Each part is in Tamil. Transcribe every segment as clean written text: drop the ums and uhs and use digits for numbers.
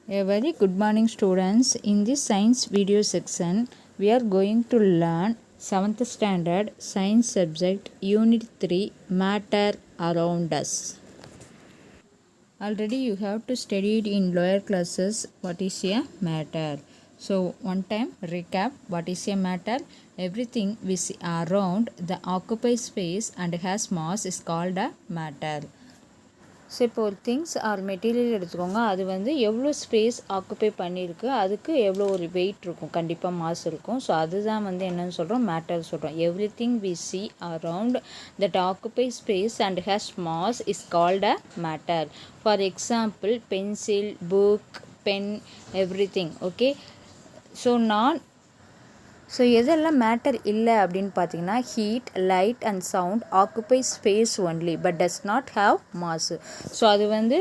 A very good morning students. In this science video section, we are going to learn 7th standard science subject unit 3 matter around us. Already you have to study it in lower classes what is a matter. So one time recap what is a matter. Everything we see around the occupied space and has mass is called a matter. So இப்போ ஒரு திங்ஸ் ஆர் மெட்டீரியல் எடுத்துக்கோங்க, அது வந்து எவ்வளோ ஸ்பேஸ் ஆக்குப்பை பண்ணியிருக்கு, அதுக்கு எவ்வளோ ஒரு வெயிட் இருக்கும், கண்டிப்பாக மாஸ் இருக்கும். ஸோ அதுதான் வந்து என்னென்னு சொல்கிறோம், மேட்டர் சொல்கிறோம். Everything we see around that occupy space and has mass is called a matter. For example pencil, book, pen, everything. Okay, so எதெல்லாம் மேட்டர் இல்லை அப்படின்னு பார்த்தீங்கன்னா, heat, light and sound occupy space only but does not have mass. So அது வந்து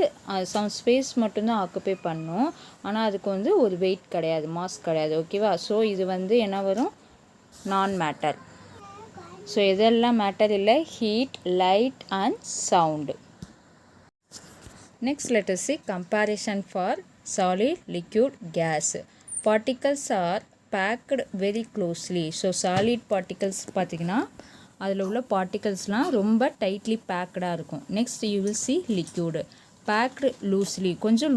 சம் ஸ்பேஸ் மட்டும்தான் ஆக்குப்பை பண்ணும், ஆனால் அதுக்கு வந்து ஒரு வெயிட் கிடையாது, மாஸ் கிடையாது. ஓகேவா? ஸோ இது வந்து என்ன வரும், நான் மேட்டர். ஸோ எதெல்லாம் மேட்டர் இல்லை, heat, light and sound. Next let us see comparison for solid, liquid, gas. Particles are packed very closely. So solid particles பார்த்திங்கன்னா அதில் உள்ள பார்ட்டிகல்ஸ்லாம் ரொம்ப டைட்லி பேக்கடாக இருக்கும். Next you will see liquid packed loosely. கொஞ்சம்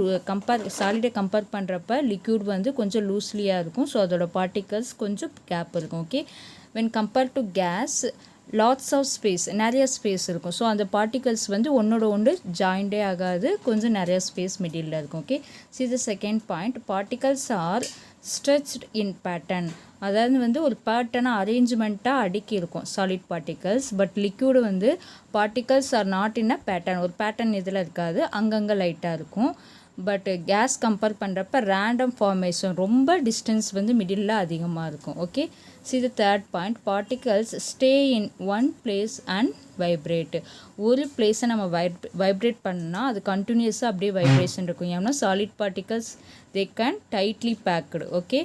சாலிடை கம்பேர் பண்ணுறப்ப லிக்யூட் வந்து கொஞ்சம் லூஸ்லியாக இருக்கும். ஸோ அதோட பார்ட்டிகல்ஸ் கொஞ்சம் கேப் இருக்கும். Okay, when compare to gas lots of space, நிறைய ஸ்பேஸ் இருக்கும். ஸோ அந்த பார்ட்டிகல்ஸ் வந்து ஒன்றோட ஒன்று ஜாயிண்டே ஆகாது, கொஞ்சம் நிறைய ஸ்பேஸ் மிடில் இருக்கும். Okay, see the second point, particles are stretched in pattern. அதாவது வந்து ஒரு பேட்டர்னாக அரேஞ்ச்மெண்ட்டாக அடுக்கி இருக்கும் சாலிட் பார்ட்டிகல்ஸ். பட் லிக்யூடு வந்து particles are not in a pattern, ஒரு பேட்டர்ன் இதில் இருக்காது, அங்கங்கே லைட்டாக இருக்கும். பட் கேஸ் கம்பேர் பண்ணுறப்ப ரேண்டம் ஃபார்மேஷன், ரொம்ப டிஸ்டன்ஸ் வந்து மிடில் அதிகமாக இருக்கும். Okay, see the third point, particles stay in one place and vibrate. ஒரு பிளேஸை நம்ம வைப்ரேட் பண்ணால் அது கண்டினியூஸாக அப்படியே வைப்ரேஷன் இருக்கும். ஏன்னா solid particles they can tightly packed. Okay,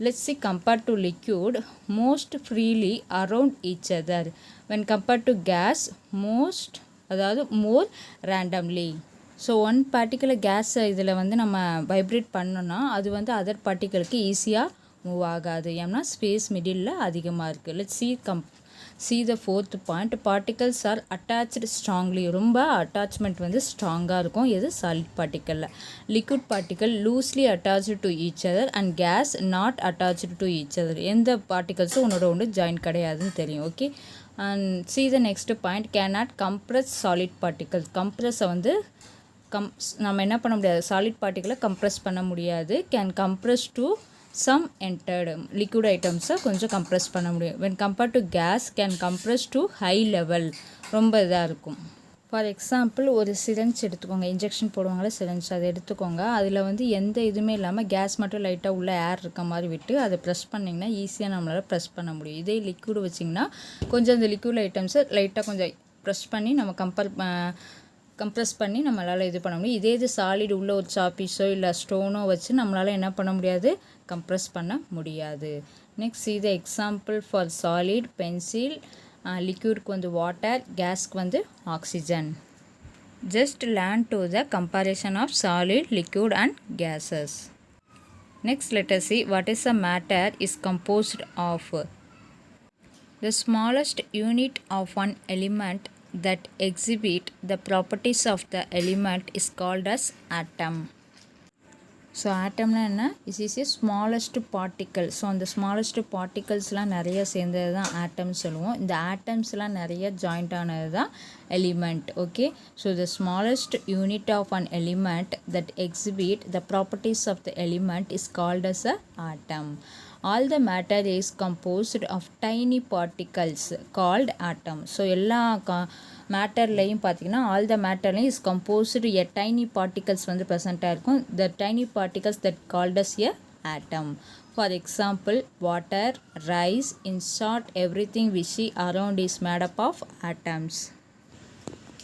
let's see compared to liquid, most freely around each other. When compared to gas, most அதாவது more randomly. So one particular கேஸை இதில் வந்து நம்ம வைப்ரேட் பண்ணோன்னா அது வந்து அதர் பார்ட்டிகளுக்கு ஈஸியாக மூவ் ஆகாது, ஏன்னா ஸ்பேஸ் மிடில் அதிகமாக இருக்குது. Let's see the fourth point, particles are attached strongly. ரொம்ப அட்டாச்மெண்ட் வந்து ஸ்ட்ராங்காக இருக்கும் எது, சாலிட் பார்ட்டிக்கலில். Liquid particle loosely attach to each other and gas not attach to each other. எந்த பார்ட்டிகல்ஸும் உன்னோட ஒன்று ஜாயின் கிடையாதுன்னு தெரியும். Okay, and see the next point, cannot compress solid particles. கம்ப்ரெஸ்ஸை வந்து நம்ம என்ன பண்ண முடியாது, சாலிட் பார்ட்டிகளை கம்ப்ரெஸ் பண்ண முடியாது. கேன் கம்ப்ரெஸ் டு சம் என்டர்டு லிக்விட் ஐட்டம்ஸை கொஞ்சம் கம்ப்ரெஸ் பண்ண முடியும். When compared to gas can compress to high level, ரொம்ப இதாக இருக்கும். ஃபார் எக்ஸாம்பிள் ஒரு சிரஞ்ச் எடுத்துக்கோங்க, இன்ஜெக்ஷன் போடுவாங்களே சிரஞ்ச், அதை எடுத்துக்கோங்க. அதில் வந்து எந்த இதுவுமே இல்லாமல் கேஸ் மட்டும் லைட்டாக உள்ள ஏர் இருக்க மாதிரி விட்டு அதை ப்ரெஸ் பண்ணிங்கன்னா ஈஸியாக நம்மளால் ப்ரெஸ் பண்ண முடியும். இதே லிக்விட் வச்சிங்கன்னா கொஞ்சம் அந்த லிக்விட் ஐட்டம்ஸை லைட்டாக கொஞ்சம் ப்ரெஸ் பண்ணி நம்ம கம்ப்ரெஸ் பண்ணி நம்மளால் இது பண்ண முடியும். இதே இது சாலிட் உள்ள ஒரு சாப்பீஸோ இல்லை ஸ்டோனோ வச்சு நம்மளால் என்ன பண்ண முடியாது, கம்ப்ரெஸ் பண்ண முடியாது. Next see the example for solid, pencil, லிக்யூடுக்கு வந்து வாட்டர், கேஸ்க்கு வந்து oxygen. Just learn to the comparison of solid, liquid and gases. Next let us see what is a matter is composed of. The smallest unit of one element that exhibit the properties of the element is called as atom. So ஆட்டம்னா என்ன, is a smallest particle. So அந்த ஸ்மாலஸ்ட் பார்ட்டிகல்ஸ்லாம் நிறைய சேர்ந்தது தான் ஆட்டம்ஸ் சொல்லுவோம். இந்த ஆட்டம்ஸ்லாம் நிறைய ஜாயிண்ட் ஆனது தான் element. Okay, so the smallest unit of an element that exhibit the properties of the element is called as a atom. All the matter is composed of tiny particles called atom. So எல்லா மேட்டர்லையும் பார்த்தீங்கன்னா ஆல் த மேட்டர்லையும் is composed a tiny particles வந்து ப்ரெசண்ட்டாக இருக்கும். The tiny particles that called as a atom. For example water, rice, in short everything we see around is made up of atoms.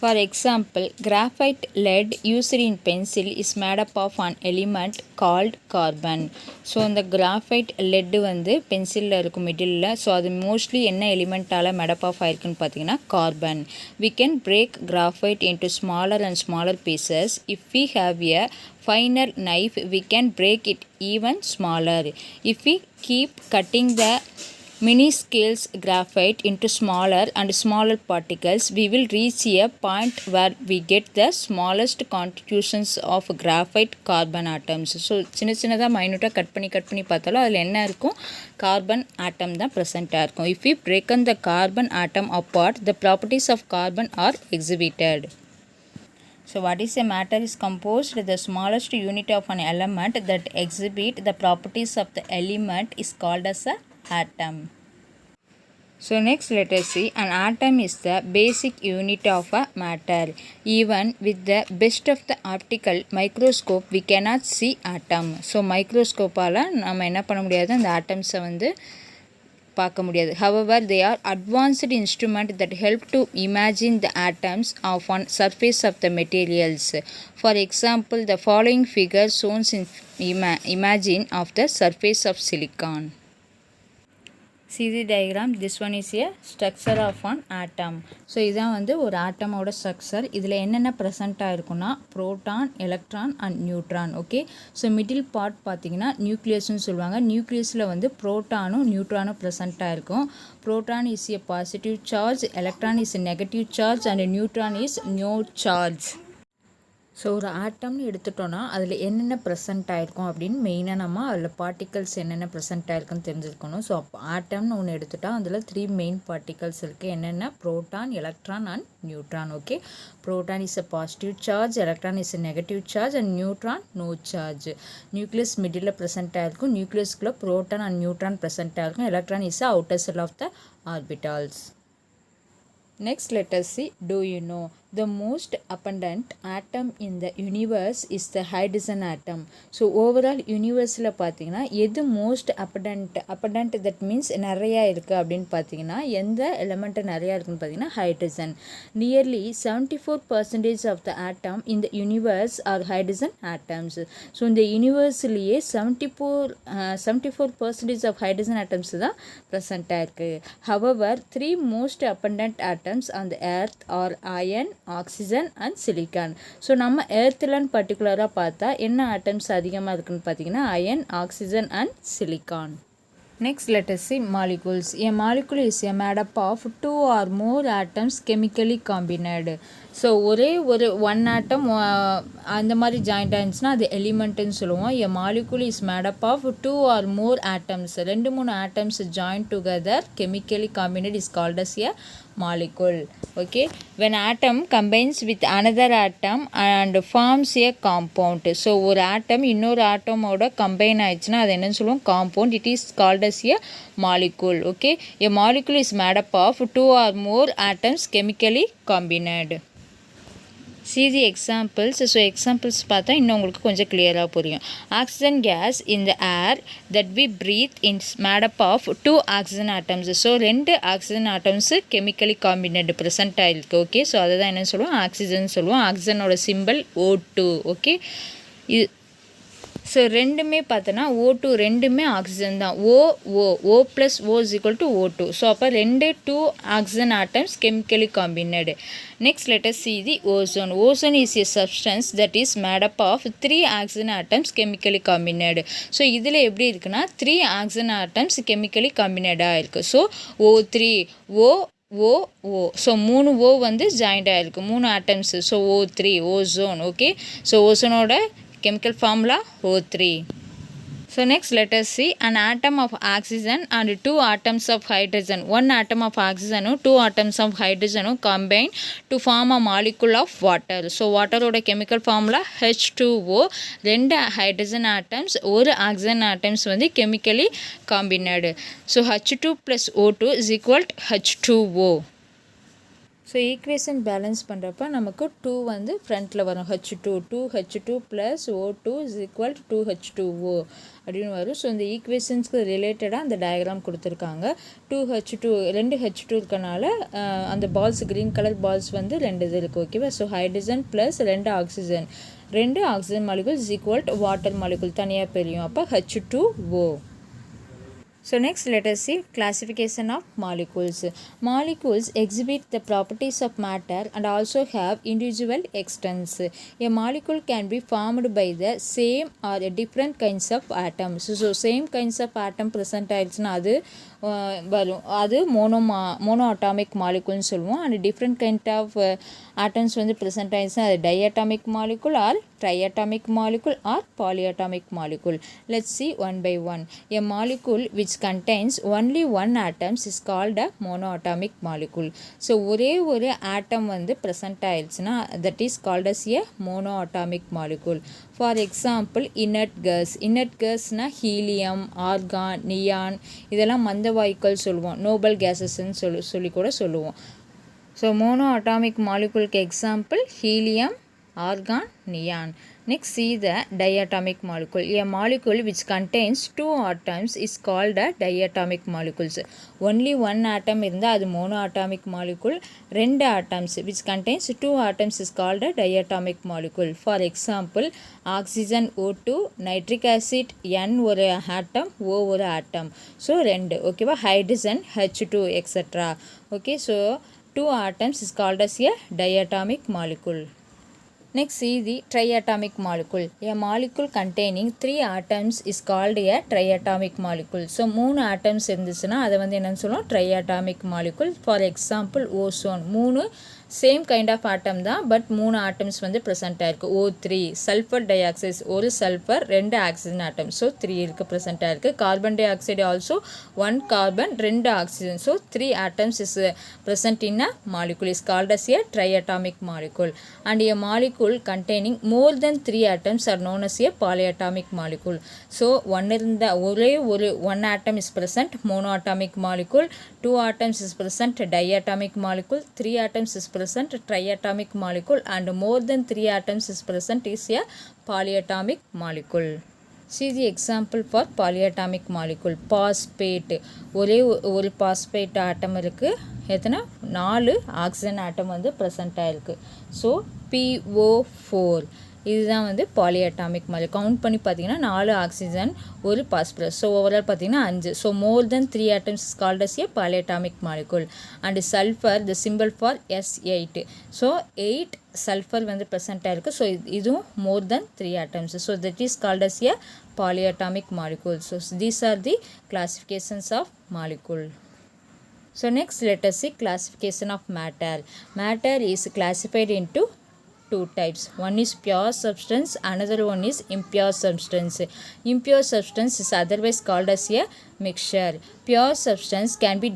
For example, graphite lead used in pencil is made up of an element called carbon. So இந்த கிராஃபைட் லெட்டு வந்து பென்சிலில் இருக்கும் மிடில். ஸோ அது மோஸ்ட்லி என்ன எலிமெண்ட்டால் மேடப் ஆஃப் ஆயிருக்குன்னு பார்த்தீங்கன்னா carbon. We can break graphite into smaller and smaller pieces. If we have a finer knife, we can break it even smaller. If we keep cutting the mini scales graphite into smaller and smaller particles, we will reach a point where we get the smallest constitutions of graphite carbon atoms. So சின்னதாக மைனூட்டாக கட் பண்ணி பார்த்தாலும் அதில் என்ன இருக்கும், கார்பன் ஆட்டம் தான் ப்ரெசண்ட்டாக இருக்கும். If we break the carbon atom apart, the properties of carbon are exhibited. So what is a matter is composed? The smallest unit of an element that exhibit the properties of the element is called as a atom. So next let us see, an atom is the basic unit of a matter. Even with the best of the optical microscope we cannot see atom. So microscope-ஆல நம்ம என்ன பண்ண முடியாது, அந்த atoms-ஐ வந்து பார்க்க முடியாது. However, they are advanced instrument that help to imagine the atoms of on surface of the materials. For example, the following figure shows in imagine of the surface of silicon. See the diagram. This one is a structure of an atom. So இதான் வந்து ஒரு ஆட்டமோட ஸ்ட்ரக்சர். இதில் என்னென்ன ப்ரெசண்ட்டாக இருக்குன்னா proton, electron and neutron. Okay, so middle part பார்த்தீங்கன்னா நியூக்ளியஸ்னு சொல்லுவாங்க. நியூக்ளியஸில் வந்து புரோட்டானும் நியூட்ரானும் ப்ரெசண்ட்டாக இருக்கும். Proton is a positive charge, electron is a negative charge and neutron is no charge. So ஒரு ஆட்டம்னு எடுத்துட்டோன்னா அதில் என்னென்ன ப்ரெசென்ட் ஆகிருக்கும் அப்படின்னு மெயினாக நம்ம அதில் பார்ட்டிகல்ஸ் என்னென்ன ப்ரெசென்ட் ஆகிருக்குன்னு தெரிஞ்சுருக்கணும். ஸோ அப்போ ஆட்டம்னு ஒன்று எடுத்துட்டால் அதில் 3 மெயின் பார்ட்டிகல்ஸ் இருக்குது. என்னென்ன, proton, electron and neutron. Okay, proton is a positive charge, electron is a negative charge and neutron no charge. Nucleus middle present ஆகிருக்கும். நியூக்ளியஸ்க்குள்ளே புரோட்டான் அண்ட் நியூட்ரான் ப்ரெசென்ட் ஆகிருக்கும். Electron is outer shell of the orbitals. Next let us see, do you know the most abundant atom in the universe is the hydrogen atom. So overall universeல பார்த்தீங்கன்னா எது most abundant that means நிறையா இருக்குது அப்படின்னு பார்த்தீங்கன்னா எந்த எலிமெண்ட் நிறையா இருக்குன்னு பார்த்தீங்கன்னா hydrogen. Nearly 74% of the atom in the universe are hydrogen atoms. So இந்த யூனிவர்ஸ்லேயே 74% of hydrogen atoms தான் ப்ரெசண்ட்டாக இருக்குது. However, 3 most abundant atoms on the earth are iron, oxygen and silicon. So நம்ம எர்த்லன்னு பர்டிகுலராக பார்த்தா என்ன ஆட்டம்ஸ் அதிகமாக இருக்குன்னு பார்த்தீங்கன்னா iron, oxygen and silicon. Next let us see molecules. A molecule is made up of 2 or more atoms chemically combined. So ஒரே ஒரு 1 atom அந்த மாதிரி ஜாயிண்ட் ஆயிருந்துச்சுன்னா அது எலிமெண்ட்டுன்னு சொல்லுவோம். A molecule is made up of 2 or more atoms. 2-3 atoms joined together chemically combined is called as a molecule. Okay, when atom combines with another atom and forms a compound. So ஒரு ஆட்டம் இன்னொரு ஆட்டமோட கம்பைன் ஆயிடுச்சுன்னா அது என்னன்னு சொல்லுவோம், compound. It is called as a molecule. Okay, a molecule is made up of 2 or more atoms chemically combined. See the examples. So examples பார்த்தா இன்னும் உங்களுக்கு கொஞ்சம் கிளியராக புரியும். Oxygen gas in the air that we breathe ins made up of 2 oxygen atoms. So 2 oxygen atoms chemically combined present ஆகிருக்கு. ஓகே, ஸோ அதை தான் என்னன்னு சொல்லுவோம், ஆக்சிஜன் சொல்லுவோம். ஆக்சிஜனோட சிம்பிள் O2. ஓகே, இது ஸோ ரெண்டுமே பார்த்தோன்னா O2 ரெண்டுமே ஆக்சிஜன் தான். O + O = O2. ஸோ அப்போ 2 oxygen atoms chemically combined. Next let us see the ozone. Ozone is a substance that is made up of 3 oxygen atoms chemically combined. So இதில் எப்படி இருக்குன்னா 3 oxygen atoms chemically combined ஆகிருக்கு. So O3 O so 3 O வந்து ஜாயிண்ட் ஆகிருக்கு, 3 atoms. So O3 ozone. Okay, so ஓசோனோட chemical formula O3. So next let us see, an atom of oxygen and 2 atoms of hydrogen. 1 atom of oxygen, 2 atoms of hydrogen combine to form a molecule of water. So water oda chemical formula H2O. 2 hydrogen atoms, 1 oxygen atoms வந்து chemically combined. So H2 + O2 is equal to H2O. So equation balance பண்ணுறப்ப நமக்கு 2 வந்து ஃப்ரண்ட்டில் வரும் H2 plus O2 is equal to 2H2O அப்படின்னு வரும். ஸோ இந்த ஈக்குவேஷன்ஸ்க்கு ரிலேட்டடாக அந்த டயக்ராம் கொடுத்துருக்காங்க. 2 H2 இருக்கனால அந்த பால்ஸ் க்ரீன் கலர் பால்ஸ் வந்து 2 இது இருக்குது. ஓகேவா? So hydrogen plus 2 oxygen molecule is equal to water molecule தனியாக பிரியும். அப்போ H2O. So next let us see classification of molecules. Molecules exhibit the properties of matter and also have individual extents. A molecule can be formed by the same or different kinds of atoms. So same kinds of atom present ஆயிடுச்சுன்னா அது வரும். அது மோனோ அட்டாமிக் மாலிகுல்னு சொல்லுவோம். And different kind of atoms வந்து ப்ரெசென்ட் ஆயிடுச்சுன்னா அது diatomic molecule or triatomic molecule or polyatomic molecule. Let's see one by one. A molecule which contains only one atom is called a monoatomic molecule. So ஒரே ஒரு atom வந்து present ஆயிடுச்சுன்னா that is called as a monoatomic molecule. For example, inert gasனா helium, argon, neon இதெல்லாம் மந்த வாயுக்கள் சொல்லுவோம். noble gasesன்னு சொல்லி கூட சொல்லுவோம். So monoatomic moleculeக்கு example helium, argon, neon. Next see the diatomic molecule. A molecule which contains 2 atoms is called a diatomic molecules. Only one atom இருந்தால் அது monoatomic molecule. 2 atoms which contains 2 atoms is called a diatomic molecule. For example, oxygen O2, nitric acid N ஒரு atom, O ஒரு atom. So 2. ஓகேவா? hydrogen H2 etc. Okay, so 2 atoms is called as a diatomic molecule. Next see the triatomic molecule. A molecule containing 3 atoms is called a triatomic molecule. So 3 atoms இருந்துச்சுன்னா அதை வந்து என்னன்னு சொல்லுவோம்? triatomic molecule. For example, ozone. 3 same kind of atom தான், பட் 3 ஆட்டம்ஸ் வந்து ப்ரெசென்ட் ஆயிருக்கு. O3 சல்ஃபர் டை ஆக்சைடு, ஒரு சல்ஃபர் 2 ஆக்சிஜன் ஆட்டம், ஸோ 3 இருக்குது ப்ரெசென்ட் ஆயிருக்கு. Carbon dioxide also 1 carbon 2 oxygen, so 3 atoms is present in a molecule is called as a triatomic molecule. And a molecule containing more than 3 atoms are known as a polyatomic molecule. So ஒரே ஒரு 1 ஆட்டம் is present monoatomic molecule, 2 atoms is present diatomic molecule, 3 atoms is present triatomic molecule, and more than 3 atoms is present is a polyatomic molecule. See the example for polyatomic molecule. Phosphate. ஒரே ஒரு phosphate atom இருக்கு. எத்தனை? 4 ஆக்சிஜன் ஆட்டம் வந்து present ஆயிருக்கு. ஸோ PO4 இதுதான் வந்து பாலிஅட்டாமிக் மாலிகுல். கவுண்ட் பண்ணி பார்த்தீங்கன்னா 4 ஆக்சிஜன், ஒரு பாஸ்பரஸ், ஸோ ஓவரால் பார்த்தீங்கன்னா 5. So more than 3 atoms is called as a polyatomic molecule. And sulphur the simple for S8. So 8 sulphur வந்து ப்ரெசென்ட்டாக இருக்குது. ஸோ இதுவும் more than 3 atoms. So that is called as a polyatomic molecule. So these are the classifications of molecule. So next let us see classification of matter. Matter is classified into 2 types. One is pure substance, another one is impure substance. Impure substance is otherwise called as a mixture. Pure substance can be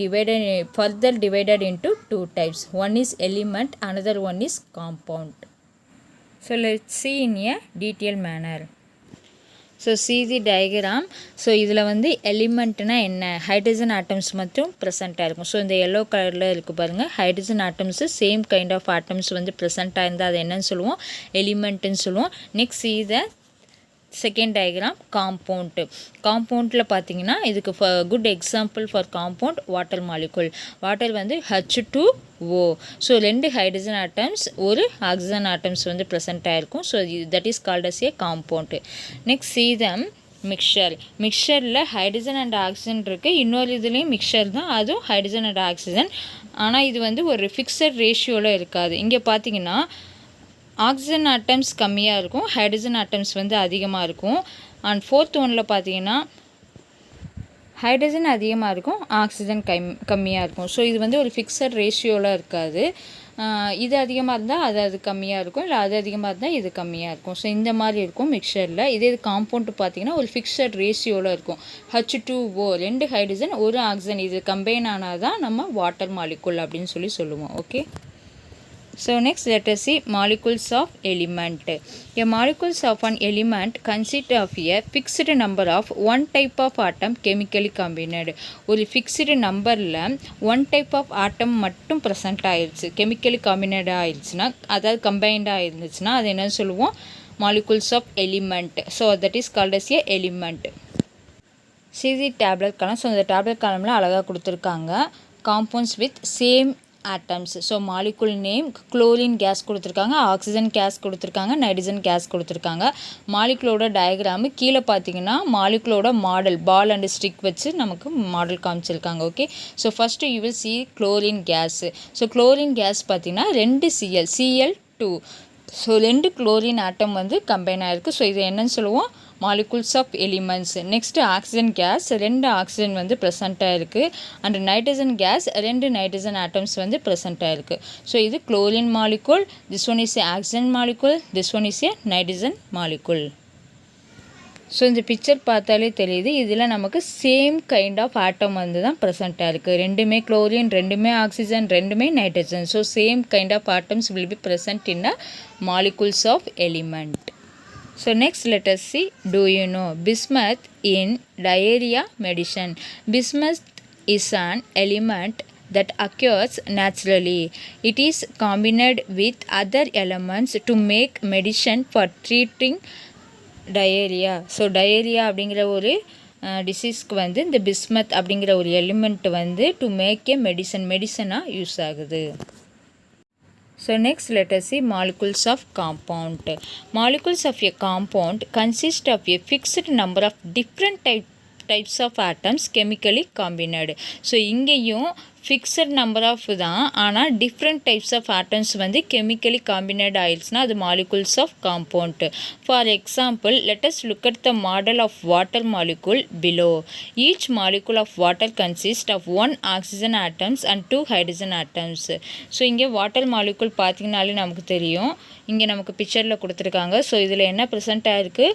further divided into 2 types. One is element, another one is compound. So let's see in a detailed manner. So see the diagram. So இதில் வந்து எலிமெண்ட்னா என்ன? ஹைட்ரஜன் ஆட்டம்ஸ் மட்டும் ப்ரெசென்ட்டாக இருக்கும். ஸோ இந்த எல்லோ கலரில் இருக்குது பாருங்கள், hydrogen atoms same kind of atoms வந்து ப்ரெசென்ட்டாக இருந்தால் அது என்னன்னு சொல்லுவோம்? எலிமெண்ட்டுன்னு சொல்லுவோம். Next see the second diagram compound. காம்பவுண்டில் பார்த்தீங்கன்னா இதுக்கு good example for compound water molecule. Water வந்து H2O. ஸோ 2 ஹைட்ரஜன் ஆட்டம்ஸ், ஒரு ஆக்சிஜன் ஆட்டம்ஸ் வந்து ப்ரெசென்ட் ஆகிருக்கும். So that is called as a compound. Next see the mixture. மிக்சரில் ஹைட்ரஜன் அண்ட் ஆக்சிஜன் இருக்குது. இன்னொரு இதுலேயும் மிக்சர் தான், அதுவும் ஹைட்ரஜன் அண்ட் ஆக்சிஜன். ஆனால் இது வந்து ஒரு ஃபிக்ஸட் ரேஷியோவில் இருக்காது. இங்கே பார்த்தீங்கன்னா ஆக்சிஜன் ஆட்டம்ஸ் கம்மியாக இருக்கும், ஹைட்ரஜன் ஆட்டம்ஸ் வந்து அதிகமாக இருக்கும். அண்ட் ஃபோர்த் ஒன்னில் பார்த்தீங்கன்னா ஹைட்ரஜன் அதிகமாக இருக்கும், ஆக்சிஜன் கம்மியாக இருக்கும். ஸோ இது வந்து ஒரு ஃபிக்ஸட் ரேஷியோவில் இருக்காது. இது அதிகமாக இருந்தால் அது கம்மியாக இருக்கும், இல்லை அது அதிகமாக இருந்தால் இது கம்மியாக இருக்கும். ஸோ இந்த மாதிரி இருக்கும் மிக்சரில். இதே காம்பவுண்ட் பார்த்தீங்கன்னா ஒரு ஃபிக்ஸட் ரேஷியோவில் இருக்கும். H2O 2 ஹைட்ரஜன், ஒரு ஆக்சிஜன், இது கம்பைன் ஆனால் தான் நம்ம வாட்டர் மாலிகுல் அப்படின்னு சொல்லுவோம். Okay. So next let us see molecules of element. A molecules of an element consists of a fixed number of one type of atom chemically combined. ஒரு fixed numberல one type of atom மட்டும் present ஆயிருச்சு chemically combined ஆயிருச்சுன்னா அதாவது combined ஆயிருந்துச்சுன்னா அது என்ன சொல்லுவோம் molecules of element. So that is called as a element. See the tablet column. So இந்த tablet columnல அழகா கொடுத்திருக்காங்க compounds with same atoms. So molecule name chlorine case கொடுத்துருக்காங்க, ஆக்சிஜன் கேஸ் கொடுத்துருக்காங்க, நைட்ரஜன் கேஸ் கொடுத்துருக்காங்க. மாலிகுலோட டயக்ராமு கீழே பார்த்தீங்கன்னா மாலிகுலோட மாடல் பால் அண்ட் ஸ்டிக் வச்சு நமக்கு மாடல் காமிச்சிருக்காங்க. Okay, so first you will C chlorine case. So chlorine case பார்த்தீங்கன்னா 2 Cl2. ஸோ 2 குளோரின் ஆட்டம் வந்து கம்பைன் ஆகிருக்கு. ஸோ இது என்னன்னு சொல்லுவோம் molecules of elements. Next oxygen case 2 oxygen வந்து ப்ரெசண்ட்டாக இருக்குது. And nitrogen gas 2 nitrogen atoms வந்து ப்ரெசண்ட்டாக இருக்குது. ஸோ இது chlorine molecule, this one is a oxygen molecule, this one is a nitrogen molecule. So இந்த பிக்சர் பார்த்தாலே தெரியுது இதில் நமக்கு சேம் கைண்ட் ஆஃப் ஆட்டம் வந்து தான் ப்ரெசண்ட்டாக இருக்குது. ரெண்டுமே குளோரின், ரெண்டுமே ஆக்சிஜன், ரெண்டுமே nitrogen. So same kind of atoms will be present in a molecules of element. So next let us see, do you know bismuth in diarrhea medicine? Bismuth is an element that occurs naturally. It is combined with other elements to make medicine for treating diarrhea. So diarrhea அப்படிங்கிற ஒரு டிசீஸ்க்கு வந்து இந்த பிஸ்மத் அப்படிங்கிற ஒரு எலிமெண்ட் வந்து டு மேக் ஏ மெடிசனாக யூஸ் ஆகுது. So next let us see molecules of compound. Molecules of a compound consist of a fixed number of different types of atoms chemically combined. So இங்கேயும் ஃபிக்ஸட் நம்பர் ஆஃப் தான், ஆனால் டிஃப்ரெண்ட் டைப்ஸ் ஆஃப் ஆட்டம்ஸ் வந்து கெமிக்கலி காம்பினேட் ஆயிடுச்சுன்னா அது molecules of compound. For example let us look at the model of water molecule below. Each molecule of water consists of 1 oxygen atoms and 2 hydrogen atoms. So இங்கே வாட்டர் மாலிகுல் பார்த்திங்கனாலே நமக்கு தெரியும், இங்கே நமக்கு பிக்சரில் கொடுத்துருக்காங்க. ஸோ இதில் என்ன ப்ரெசென்ட் ஆகிருக்கு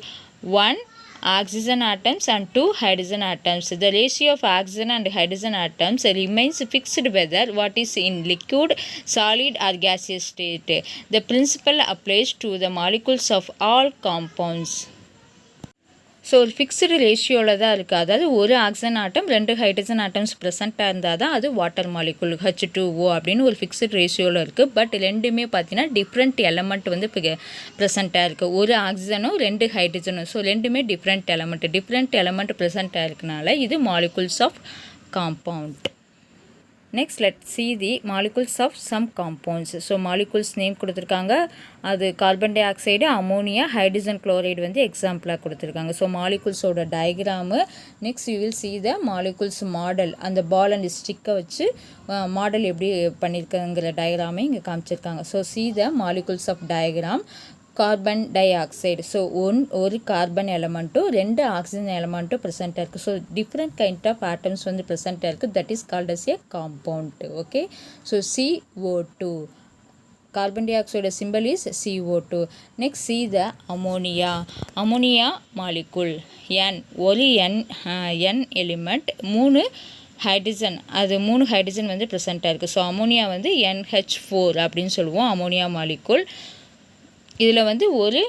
1 oxygen atoms and 2 hydrogen atoms. The ratio of oxygen and hydrogen atoms remains fixed whether what is in liquid, solid or gaseous state. The principle applies to the molecules of all compounds. So ஒரு ஃபிக்ஸ்டு ரேஷியோவில் தான் இருக்குது. அதாவது ஒரு ஆக்சிஜன் ஆட்டம் 2 ஹைட்ரஜன் ஆட்டம்ஸ் ப்ரெசென்ட்டாக இருந்தால் தான் அது வாட்டர் மாலிகுல் H2O அப்படின்னு ஒரு ஃபிக்ஸ்டு ரேஷியோவில் இருக்குது. பட் ரெண்டுமே பார்த்தீங்கன்னா டிஃப்ரெண்ட் எலமெண்ட் வந்து ப்ரெசென்ட்டாக இருக்குது. ஒரு ஆக்சிஜனும் 2 ஹைட்ரஜனும். ஸோ ரெண்டுமே டிஃப்ரெண்ட் எலமெண்ட் ப்ரெசென்ட்டாக இருக்கனால இது molecules of compound. Next let's see the molecules of some compounds. So molecules name கொடுத்துருக்காங்க, அது carbon dioxide, ammonia, hydrogen chloride வந்து எக்ஸாம்பிளாக கொடுத்துருக்காங்க. ஸோ மாலிகுல்ஸோட diagram. Next you will see the molecules model, அந்த பால் அண்ட் ஸ்டிக்கை வச்சு மாடல் எப்படி பண்ணியிருக்காங்கிற டயக்ராமே இங்கே காமிச்சிருக்காங்க. So see the molecules of diagram. Carbon dioxide, so ஒரு கார்பன் எலமெண்ட்டும் 2 ஆக்சிஜன் எலமெண்ட்டும் ப்ரெசென்ட்டாக இருக்குது. So different kind of atoms வந்து ப்ரெசென்ட்டாக இருக்குது. That is called as a compound. Okay, so CO2, carbon dioxide simple is CO2. Next see the ammonia molecule ஒரு N எலிமெண்ட் 3 ஹைட்ரஜன், அது 3 ஹைட்ரஜன் வந்து ப்ரெசென்ட்டாக இருக்குது. ஸோ அமோனியா வந்து NH4 அப்படின்னு சொல்லுவோம் அமோனியா மாலிகுல். இதில் வந்து ஒரு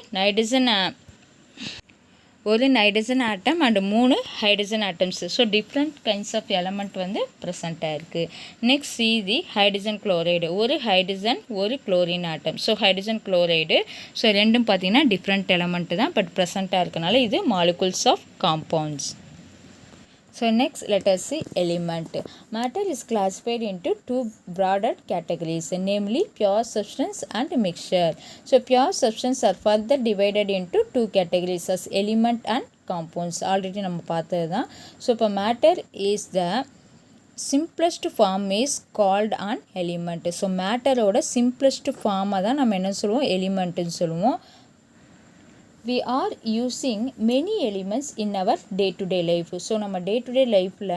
nitrogen atom and 3 hydrogen atoms. So different kinds of element வந்து ப்ரெசென்ட்டாக இருக்குது. Next see the hydrogen chloride, ஒரு ஹைட்ரஜன் ஒரு chlorine atom. So hydrogen chloride, so ரெண்டும் பார்த்தீங்கன்னா டிஃப்ரெண்ட் எலமெண்ட் தான், பட் ப்ரெசென்ட்டாக இருக்கனால இது molecules of compounds. So next let us see element. Matter is classified into 2 broader categories, namely pure substance and mixture. So pure substance are further divided into 2 categories as element and compounds. Already நம்ம பார்த்தது தான். So இப்போ matter is the simplest form is called an element. So matter-ஓட simplest form தான் நம்ம என்ன சொல்லுவோம் எலிமெண்ட்டுன்னு சொல்லுவோம். we are using many elements in our day to day life. So நம்ம டே டு டே லைஃப்பில்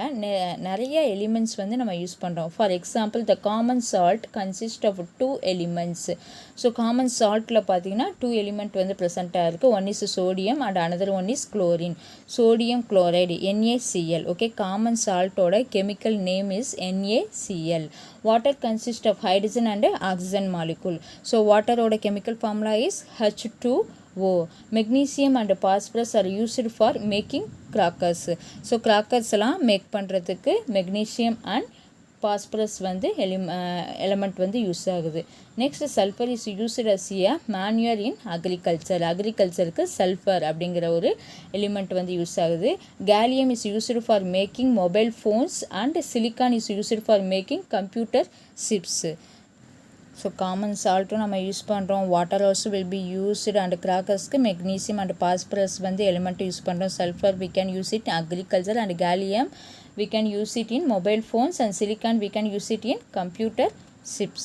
நிறைய எலிமெண்ட்ஸ் வந்து நம்ம யூஸ் பண்ணுறோம். For example the common salt consist of 2 elements. So common சால்ட்டில் பார்த்தீங்கன்னா 2 எலிமெண்ட் வந்து ப்ரெசென்ட்டாக இருக்குது. One is sodium and another one is chlorine. Sodium chloride NaCl. Okay, common சால்ட்டோட chemical name is NaCl. Water consist of hydrogen and oxygen molecule. So வாட்டரோட chemical formula is H2O. Magnesium and phosphorus are used for making crackers. ஸோ crackers எல்லாம் மேக் பண்ணுறதுக்கு மெக்னீசியம் அண்ட் பாஸ்பரஸ் வந்து எலிமெண்ட் வந்து யூஸ் ஆகுது. Next sulphur is used as a manure in அக்ரிகல்ச்சருக்கு சல்ஃபர் அப்படிங்கிற ஒரு எலிமெண்ட் வந்து யூஸ் ஆகுது. Gallium is used for making mobile phones and silicon is used for making computer chips. So common சால்ட்டும் நம்ம யூஸ் பண்ணுறோம். Water also will be used and கிராக்கர்ஸ்க்கு மெக்னீசியம் அண்ட் பாஸ்பரஸ் வந்து எலிமெண்ட் யூஸ் பண்ணுறோம். Sulphur we can use it in agriculture and gallium we can use it in mobile phones and silicon we can use it in computer chips.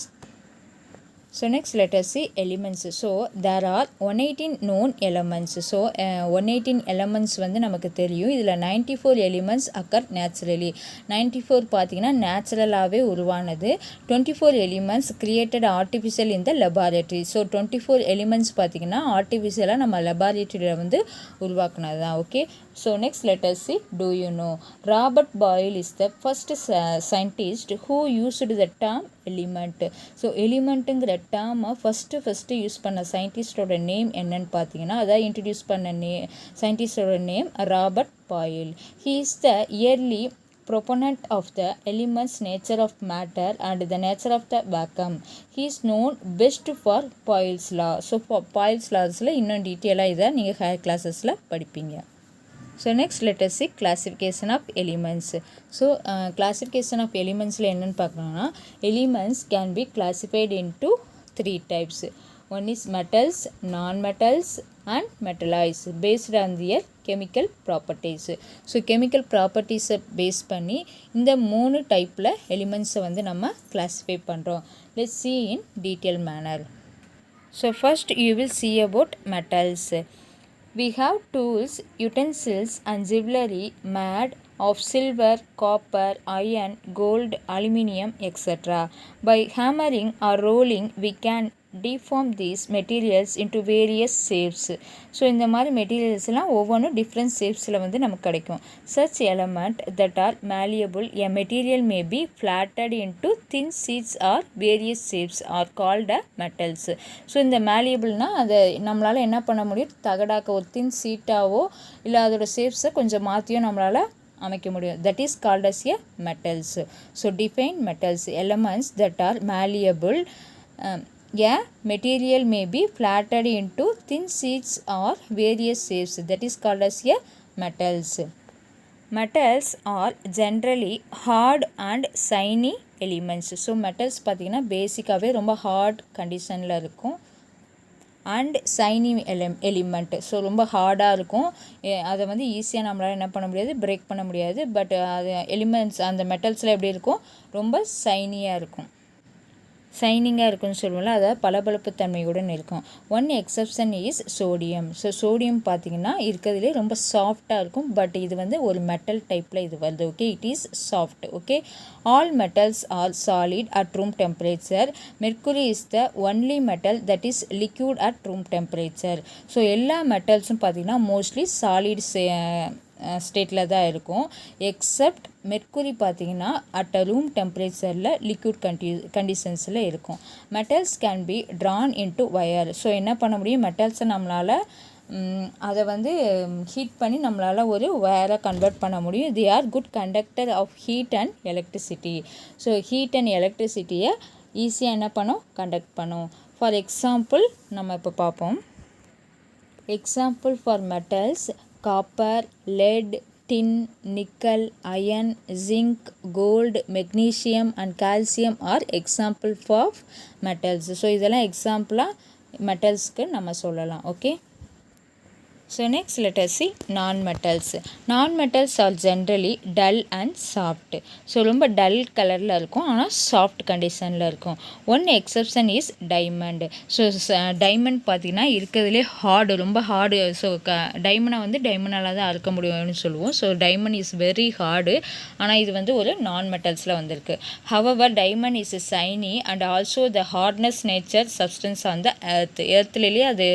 So next let us see elements. So there are 118 known elements. So 118 elements வந்து நமக்கு தெரியும். இதில் 94 elements occur naturally. 94 பார்த்தீங்கன்னா நேச்சுரலாகவே உருவானது. 24 elements created artificial in the laboratory. So 24 elements பார்த்தீங்கன்னா ஆர்டிஃபிஷியலாக நம்ம லெபார்டரியில் வந்து உருவாக்குனது தான். Okay, so next let us see. Do you know Robert Boyle is the first scientist who used the term element. So எலிமெண்ட்டுங்கிற டேர்மை ஃபஸ்ட்டு யூஸ் பண்ண சயின்டிஸ்டோட நேம் என்னன்னு பார்த்தீங்கன்னா, அதாவது இன்ட்ரடியூஸ் பண்ண சயின்டிஸ்டோட name Robert Boyle. He is the early proponent of the elements nature of matter and the nature of the vacuum. He is known best for Boyle's law. So Boyle's laws இன்னும் டீட்டெயிலாக இதை நீங்கள் ஹையர் கிளாஸஸில் படிப்பீங்க. So next let us see classification of elements. So classification of elements என்னன்னு பார்க்கணும்னா, elements can be classified into 3 types. One is metals, non-metals and metalloids based on their chemical properties. So chemical properties base பண்ணி இந்த 3 டைப்பில் எலிமெண்ட்ஸை வந்து நம்ம classify பண்ணுறோம். Let's see in detail manner. So first you will see about metals. We have tools, utensils and jewelry made of silver, copper, iron, gold, aluminium, etc. By hammering or rolling, we can deform these materials into various shapes. So இந்த மாதிரி மெட்டீரியல்ஸ்லாம் ஒவ்வொன்றும் டிஃப்ரெண்ட் ஷேப்ஸில் வந்து நமக்கு கிடைக்கும். Such element that are malleable, a material may be flattened into thin sheets or various shapes are called metals. So இந்த malleableனால் அதை நம்மளால் என்ன பண்ண முடியும், தகடாக்க ஒரு தின் சீட்டாவோ இல்லை அதோட ஷேப்ஸை கொஞ்சம் மாற்றியோ நம்மளால் அமைக்க முடியும். That is called as a metals. So define metals. Elements that are malleable. A material may be flattened into thin sheets or various shapes. That is called as a metals. Metals are generally hard and shiny elements. So metals பார்த்தீங்கன்னா பேசிக்காகவே ரொம்ப ஹார்ட் கண்டிஷனில் இருக்கும் அண்ட் சைனி எலிமெண்ட். ஸோ ரொம்ப ஹார்டாக இருக்கும். அதை வந்து ஈஸியாக நம்மளால் என்ன பண்ண முடியாது, பிரேக் பண்ண முடியாது. பட் அது எலிமெண்ட்ஸ் அந்த மெட்டல்ஸில் எப்படி இருக்கும், ரொம்ப சைனியாக இருக்கும், ஷைனிங்காக இருக்குன்னு சொல்லுவோம்ல, அதாவது பளபளப்பு தன்மையுடன் இருக்கும். One exception is sodium. So sodium பார்த்திங்கன்னா இருக்கிறதுலே ரொம்ப சாஃப்டாக இருக்கும். பட் இது வந்து ஒரு மெட்டல் டைப்பில் இது வருது. Okay, it is soft. Okay, all metals are solid at room temperature. Mercury is the only metal that is liquid at room temperature. So எல்லா மெட்டல்ஸும் பார்த்திங்கன்னா மோஸ்ட்லி சாலிட் ஸ்டேட்டில் தான் இருக்கும். எக்ஸப்ட் மெர்க்குரி பார்த்திங்கன்னா அட் அ ரூம் டெம்பரேச்சரில் லிக்யூட் கண்டிஷன்ஸில் இருக்கும். Metals can be Tran into wire. So என்ன பண்ண முடியும், மெட்டல்ஸை நம்மளால் அதை வந்து ஹீட் பண்ணி நம்மளால் ஒரு வயரை கன்வெர்ட் பண்ண முடியும். They are good conductor of heat and electricity. So heat and எலக்ட்ரிசிட்டியை ஈஸியாக என்ன பண்ணும், கண்டக்ட் பண்ணும். ஃபார் எக்ஸாம்பிள் நம்ம இப்போ பார்ப்போம். Example for metals copper, lead, tin, nickel, iron, zinc, gold, magnesium and calcium are example for metals. So இதெல்லாம் எக்ஸாம்பிளாக மெட்டல்ஸ்க்கு நம்ம சொல்லலாம். Okay, So next let us see non-metals. Non-metals are generally dull and soft. So ரொம்ப dull கலரில் இருக்கும் ஆனால் சாஃப்ட் கண்டிஷனில் இருக்கும். One exception is diamond. So diamond பார்த்திங்கன்னா இருக்கிறதுலே ஹார்டு, ரொம்ப ஹார்டு. ஸோ டைமண்டை வந்து டைமண்டால் தான் அறுக்க முடியும்னு சொல்லுவோம். So diamond is very hard. ஆனால் இது வந்து ஒரு non-metals வந்திருக்கு. However, diamond is shiny and also the hardness nature substance on the earth. எர்த்லேயே அது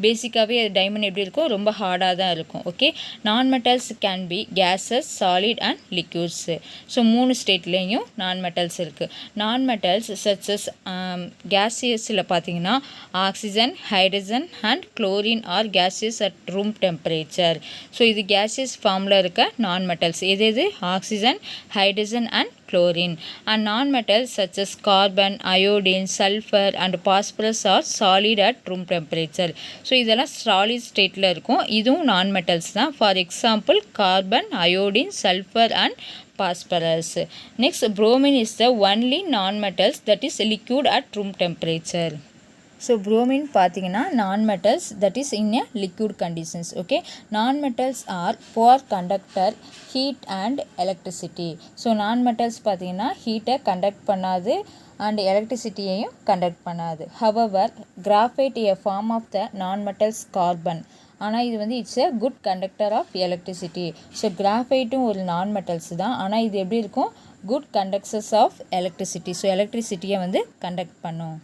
பேசிக்காகவே டைமண்ட் எப்படி இருக்கும், ரொம்ப ஹார்டாக தான் இருக்கும். Okay, non-metals can be gases, solid and liquids. So 3 ஸ்டேட்லேயும் non-metals இருக்குது. non-metals such as gaseousல பார்த்தீங்கன்னா oxygen, hydrogen and chlorine are gaseous at room temperature. So இது gaseous ஃபார்மில் இருக்க non-metals. எது oxygen, hydrogen and chlorine. And non-metals such as carbon, iodine, sulfur and phosphorus are solid at room temperature. So இதெல்லாம் solid stateல இருக்கும். இதுவும் non-metals தான். For example, carbon, iodine, sulfur and phosphorus. Next, bromine is the only non-metals that is liquid at room temperature. So bromine பார்த்தீங்கன்னா non-metals that is in a liquid conditions. Okay, non-metals are poor conductor heat and electricity. So non-metals பார்த்தீங்கன்னா ஹீட்டை கண்டக்ட் பண்ணாது அண்ட் எலக்ட்ரிசிட்டியையும் கண்டக்ட் பண்ணாது. However, graphite a form of the non-metals carbon. ஆனால் இது வந்து it's a good conductor of electricity. So கிராஃபைட்டும் ஒரு non-metals தான். ஆனால் இது எப்படி இருக்கும், good conductors of electricity. So எலக்ட்ரிசிட்டியை வந்து கண்டக்ட் பண்ணும்.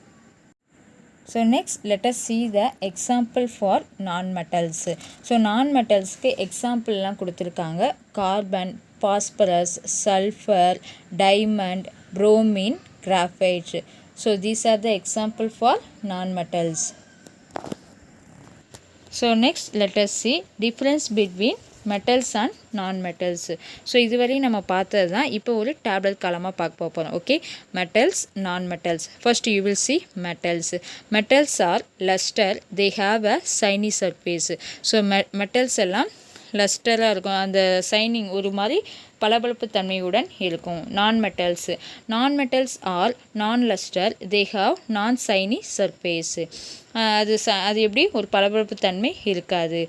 So next let us see the example for non-metals. So non-metalsக்கு எக்ஸாம்பிள்லாம் கொடுத்துருக்காங்க. Carbon, phosphorus, sulphur, diamond, bromine, graphite. So these are the example for non-metals. So next let us see difference between metals and non-metals. So இதுவரை நம்ம பார்த்தது தான். இப்போ ஒரு டேப்லெட் காலமாக பார்க்க போகிறோம். Okay, metals, non-metals. First you will see metals. Metals are luster, they have a shiny surface. So metals எல்லாம் லஸ்டராக இருக்கும், அந்த சைனிங் ஒரு மாதிரி பளபளப்பு தன்மையுடன் இருக்கும். non-metals R non-luster, they have non-shiny surface. அது எப்படி ஒரு பளபளப்பு தன்மை இருக்காது.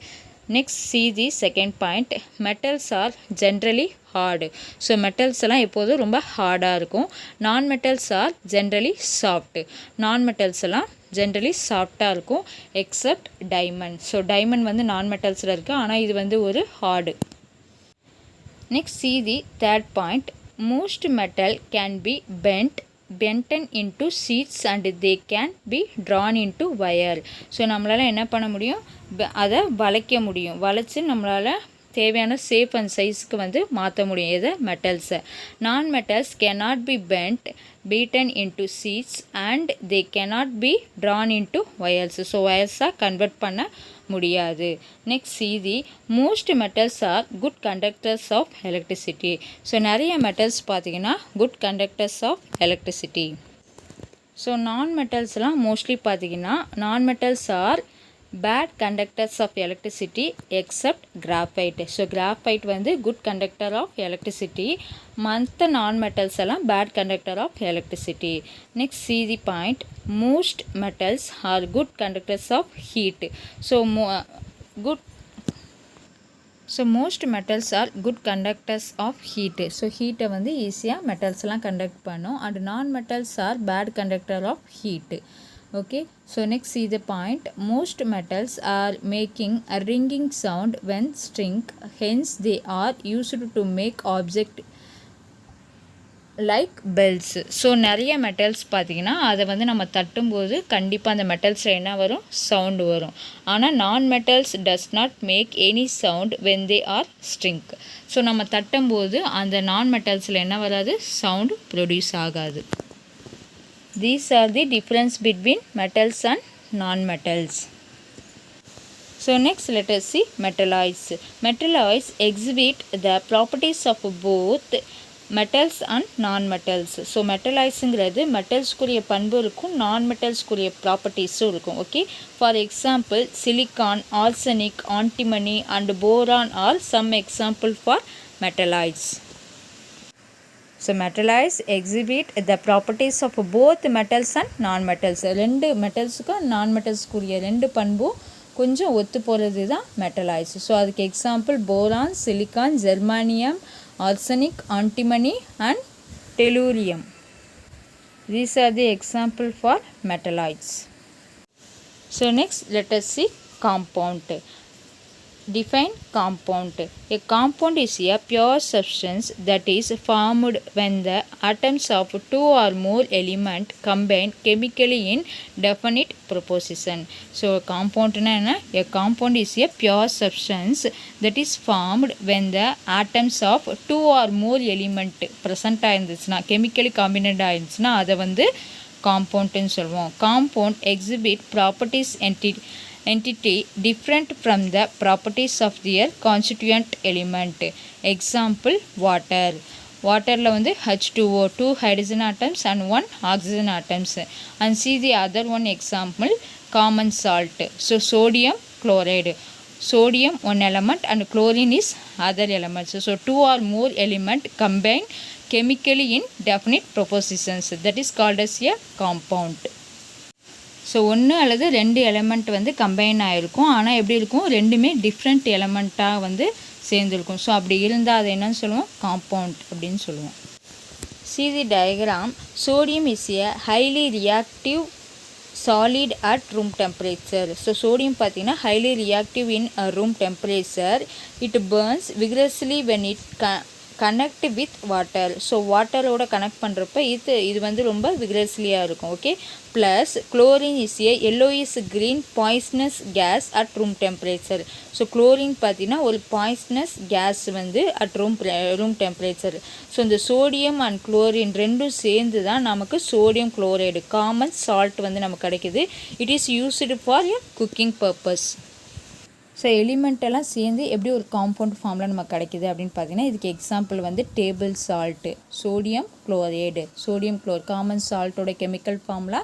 Next, see the second point. Metals are generally hard. So metals எல்லாம் எப்போதும் ரொம்ப ஹார்டாக இருக்கும். non-metals are generally soft. non-metals எல்லாம் ஜென்ரலி சாஃப்டாக இருக்கும் எக்ஸப்ட் டைமண்ட். ஸோ டைமண்ட் வந்து non-metalsல இருக்குது, ஆனால் இது வந்து ஒரு hard. Next, see the third point. Most metal can be benten into sheets and they can be drawn into wire. So நம்மளால் என்ன பண்ண முடியும், அதை வளைக்க முடியும். வளைச்சு நம்மளால் தேவையான ஷேப் அண்ட் சைஸ்க்கு வந்து மாற்ற முடியும். எது, மெட்டல்ஸை. non-metals cannot be beaten into sheets and they cannot be drawn into wires. So வயர்ஸாக கன்வெர்ட் பண்ண முடியாது. Next see the most metals are good conductors of electricity. So நிறைய மெட்டல்ஸ் பார்த்தீங்கன்னா good conductors of electricity. So non-metalsலாம் மோஸ்ட்லி பார்த்தீங்கன்னா non-metals are bad conductors of electricity except graphite. ஸோ graphite வந்து good conductor of electricity. மற்ற non-metals எல்லாம் bad conductor of electricity. Next, see the point. Most metals are good conductors of heat. So most metals are good conductors of heat. So ஹீட்டை வந்து ஈஸியாக மெட்டல்ஸ்லாம் கண்டக்ட் பண்ணும். And non-metals are bad conductor of heat. Okay, so next see the point. Most metals are making a ringing sound when struck, hence they are used to make object like bells. ஸோ நிறைய மெட்டல்ஸ் பார்த்திங்கன்னா அதை வந்து நம்ம தட்டும்போது கண்டிப்பாக அந்த மெட்டல்ஸில் என்ன வரும், சவுண்டு வரும். ஆனால் non-metals does not make any sound when they are struck. So நம்ம தட்டும்போது அந்த non-metalsல என்ன வராது, சவுண்டு ப்ரொடியூஸ் ஆகாது. These are the difference between metals and non-metals. So next let us see metalloids. Metalloids exhibit the properties of both metals and non-metals. So மெட்டலாய்ஸுங்கிறது மெட்டல்ஸ்க்குரிய பண்பு இருக்கும், non-metalsக்குரிய ப்ராப்பர்ட்டிஸும் இருக்கும். Okay, for example silicon, arsenic, antimony and boron are some example for metalloids. So metalloids exhibit the properties of both metals and non-metals. ரெண்டு மெட்டல்ஸுக்கும் non-metalsக்குரிய ரெண்டு பண்பும் கொஞ்சம் ஒத்து போகிறது தான் மெட்டலாய்ட்ஸ். ஸோ அதுக்கு example boron, silicon, germanium, arsenic, antimony and tellurium. These are the example for metalloids. So next let us see compound. Define compound. A compound is a pure substance that is formed when the atoms of two or more elements combine chemically in definite proportion. So compound na a compound is a pure substance that is formed when the atoms of two or more elements present ஆயிருந்துச்சுன்னா chemically combined ஆயிருந்துச்சுன்னா அதை வந்து compoundன்னு சொல்லுவோம். Compound exhibit properties entity different from the properties of their constituent element. Example water. வாட்டரில் வந்து H2O, 2 hydrogen atoms and 1 oxygen atoms. And see the other one example, common salt. So sodium chloride. Sodium one element and chlorine is other elements. So two or more element combine chemically in definite proportions. That is called as a compound. So ஒன்று அல்லது ரெண்டு எலமெண்ட் வந்து கம்பைன் ஆகிருக்கும். ஆனால் எப்படி இருக்கும், ரெண்டுமே டிஃப்ரெண்ட் எலமெண்ட்டாக வந்து சேர்ந்துருக்கும். ஸோ அப்படி இருந்தால் அதை என்னன்னு சொல்லுவோம், காம்பவுண்ட் அப்படின்னு சொல்லுவோம். See the diagram. Sodium is a highly reactive solid at room temperature. So sodium பார்த்தீங்கன்னா highly reactive in room temperature. It burns vigorously when it connect with water. So வாட்டரோட கனெக்ட் பண்ணுறப்ப இது வந்து ரொம்ப விக்ரஸ்லியாக இருக்கும். Okay. Plus chlorine is a yellowish green poisonous gas at room temperature. So chlorine பார்த்தீங்கன்னா ஒரு பாய்ஸ்னஸ் கேஸ் வந்து அட் ரூம் டெம்பரேச்சர். ஸோ இந்த சோடியம் அண்ட் குளோரின் ரெண்டும் சேர்ந்து தான் நமக்கு சோடியம் குளோரைடு காமன் சால்ட் வந்து நமக்கு கிடைக்குது. It is used for a cooking purpose. So எலிமெண்ட்டெல்லாம் சேர்ந்து எப்படி ஒரு காம்பவுண்ட் ஃபார்மில் நமக்கு கிடைக்கிது அப்படின்னு பார்த்தீங்கன்னா இதுக்கு எக்ஸாம்பிள் வந்து table salt, sodium chloride, sodium குளோர் காமன் சால்ட்டோட chemical formula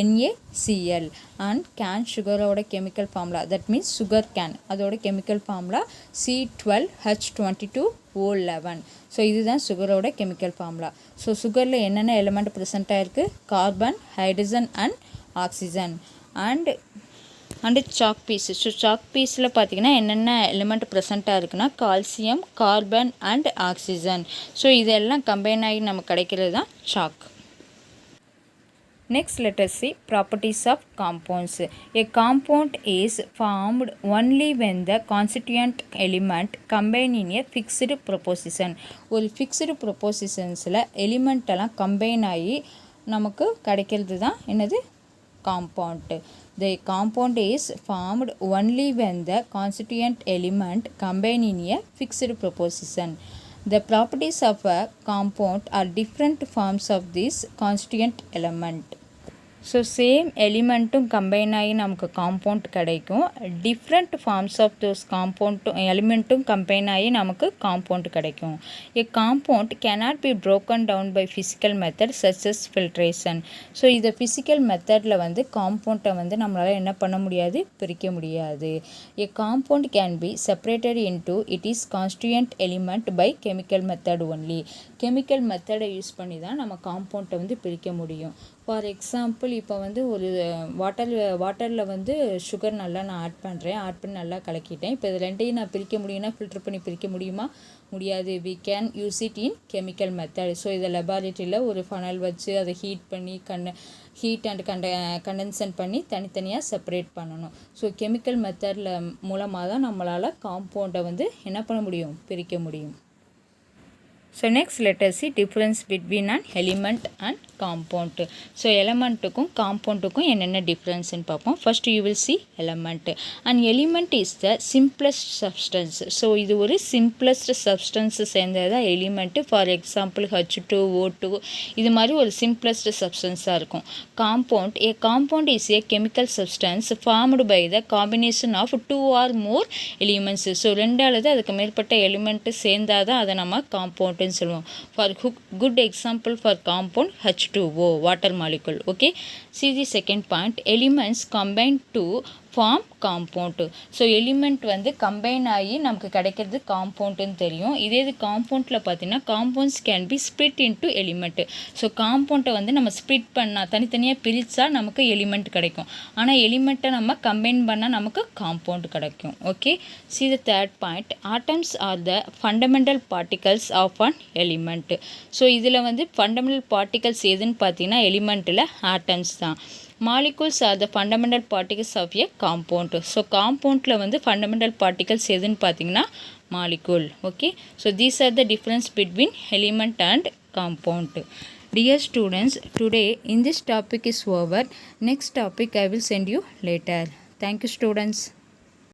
NaCl. And cane சுகரோட chemical formula that means sugar cane, அதோட கெமிக்கல் ஃபார்முலா C12H22O11. ஸோ இதுதான் சுகரோட கெமிக்கல் ஃபார்முலா. ஸோ சுகரில் என்னென்ன எலிமெண்ட் ப்ரெசென்ட்டாக இருக்குது, carbon, hydrogen and oxygen. And chalk piece. So chalk பீஸில் பார்த்தீங்கன்னா என்னென்ன எலிமெண்ட் ப்ரெசென்ட்டாக இருக்குன்னா calcium, carbon and oxygen. So இதெல்லாம் கம்பைன் ஆகி நமக்கு கிடைக்கிறது தான் chalk. Next let us see properties of compounds. A compound is formed only when the constituent element combine in a fixed proportion. ஒரு fixed proportionsல எலிமெண்ட் எல்லாம் கம்பைன் ஆகி நமக்கு கிடைக்கிறது தான் என்னது, compound. The compound is formed only when the constituent element combine in a fixed proportion. The properties of a compound are different forms of this constituent element. So same எலிமெண்ட்டும் கம்பைன் ஆகி நமக்கு காம்பவுண்ட் கிடைக்கும். டிஃப்ரெண்ட் ஃபார்ம்ஸ் ஆஃப் தோஸ் காம்பவுண்டும் எலிமெண்ட்டும் கம்பைன் ஆகி நமக்கு காம்பவுண்ட் கிடைக்கும். A compound cannot be broken down by physical method such as filtration. So இதை ஃபிசிக்கல் மெத்தடில் வந்து காம்பவுண்டை வந்து நம்மளால் என்ன பண்ண முடியாது, பிரிக்க முடியாது. A compound can be separated into it is constituent element by chemical method only. Chemical மெத்தடை யூஸ் பண்ணி தான் நம்ம காம்பவுண்டை வந்து பிரிக்க முடியும். ஃபார் எக்ஸாம்பிள் இப்போ வந்து ஒரு வாட்டரில் வந்து சுகர் நல்லா நான் ஆட் பண்ணி நல்லா கலக்கிட்டேன். இப்போ இது ரெண்டையும் நான் பிரிக்க முடியும்னா ஃபில்டர் பண்ணி பிரிக்க முடியுமா, முடியாது. We can use it in chemical method. So இதை லெபார்ட்டரியில் ஒரு ஃபனல் வச்சு அதை ஹீட் பண்ணி ஹீட் அண்ட் கண்டென்சன் பண்ணி தனித்தனியாக செப்பரேட் பண்ணணும். ஸோ கெமிக்கல் மெத்தடில் மூலமாக தான் நம்மளால் காம்பவுண்டை வந்து என்ன பண்ண முடியும், பிரிக்க முடியும். So next let us see difference between an element and compound. So எலமெண்ட்டுக்கும் காம்பவுண்டுக்கும் என்னென்ன டிஃப்ரென்ஸ்ன்னு பார்ப்போம். First you will see element. And element is the simplest substance. So இது ஒரு சிம்பிளஸ்ட் சப்ஸ்டன்ஸ் சேர்ந்தது தான் எலிமெண்ட்டு. ஃபார் எக்ஸாம்பிள் H2O2 இது மாதிரி ஒரு சிம்பிளஸ்ட் சப்ஸ்டன்ஸாக இருக்கும். Compound, a compound is a chemical substance formed by the combination of 2 or more elements. So ரெண்டு அல்லது அதுக்கு மேற்பட்ட எலிமெண்ட்டு சேர்ந்தால் தான் அதை நம்ம காம்பவுண்ட் சொல்லுவோம். For good example for compound H2O water molecule. Okay. See the second point. Elements combine to form compound. So element வந்து கம்பைன் ஆகி நமக்கு கிடைக்கிறது காம்பவுண்டுன்னு தெரியும். இதே இது காம்பவுண்டில் பார்த்தீங்கன்னா compounds can be split into element. So காம்பவுண்டை வந்து நம்ம ஸ்ப்ளிட் பண்ணால் தனித்தனியாக பிரித்தா நமக்கு எலிமெண்ட் கிடைக்கும். ஆனால் எலிமெண்ட்டை நம்ம கம்பைன் பண்ணால் நமக்கு காம்பவுண்ட் கிடைக்கும். Okay, see the third point, atoms are the fundamental particles of an element. So இதில் வந்து ஃபண்டமெண்டல் பார்ட்டிகல்ஸ் எதுன்னு பார்த்தீங்கன்னா எலிமெண்ட்டில் ஆட்டம்ஸ் தான். molecules are the fundamental particles of a compound. So காம்பவுண்டில் வந்து ஃபண்டமெண்டல் பார்ட்டிகல்ஸ் எதுன்னு பார்த்தீங்கன்னா molecule. Okay, so these are the difference between element and compound. Dear students, today in this topic is over. Next topic I will send you later. Thank you students.